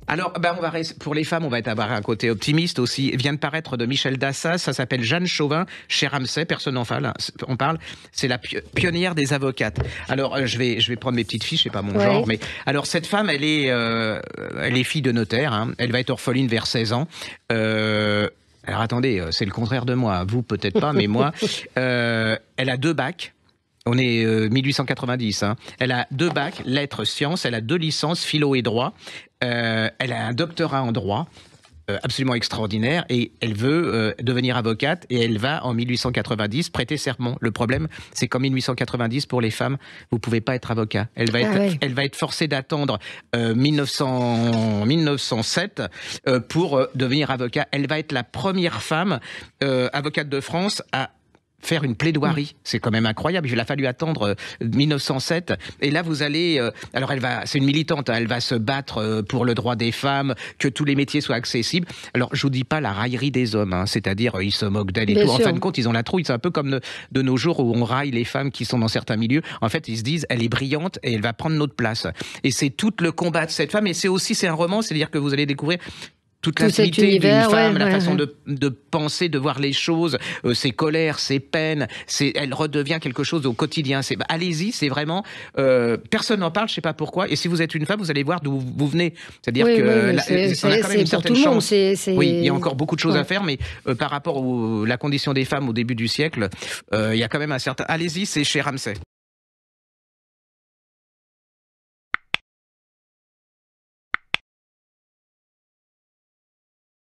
Alors, pour les femmes, on va avoir un côté optimiste aussi. Vient de paraître de Michel Dassas, ça s'appelle Jeanne Chauvin, chez Ramsay, personne n'en parle. On parle, c'est la pionnière des avocates. Alors, je vais prendre mes petites fiches, c'est pas mon genre, mais alors cette femme, elle est fille de notaire. Hein. Elle va être orpheline vers 16 ans. Alors attendez, c'est le contraire de moi. Vous peut-être pas, mais moi, elle a 2 bacs. On est 1890. Hein. Elle a 2 bacs, lettres, sciences. Elle a 2 licences, philo et droit. Elle a un doctorat en droit, absolument extraordinaire. Et elle veut devenir avocate. Et elle va, en 1890, prêter serment. Le problème, c'est qu'en 1890, pour les femmes, vous pouvez pas être avocat. Elle va être forcée d'attendre 1907 pour devenir avocat. Elle va être la première femme avocate de France à faire une plaidoirie, c'est quand même incroyable. Il a fallu attendre 1907. Et là, vous allez... alors, c'est une militante, hein, elle va se battre pour le droit des femmes, que tous les métiers soient accessibles. Alors, je vous dis pas la raillerie des hommes, hein, c'est-à-dire, ils se moquent d'elle et tout. En fin de compte, ils ont la trouille. C'est un peu comme de nos jours où on raille les femmes qui sont dans certains milieux. En fait, ils se disent, elle est brillante et elle va prendre notre place. Et c'est tout le combat de cette femme. Et c'est un roman, c'est-à-dire que vous allez découvrir toute l'intimité d'une femme, la façon de penser, de voir les choses, ses colères, ses peines, elle redevient quelque chose au quotidien. Allez-y, c'est vraiment... personne n'en parle, je ne sais pas pourquoi. Et si vous êtes une femme, vous allez voir d'où vous venez. C'est-à-dire qu'on a quand même une certaine chance. Oui, il y a encore beaucoup de choses à faire, mais par rapport à la condition des femmes au début du siècle, il y a quand même un certain... Allez-y, c'est chez Ramsay.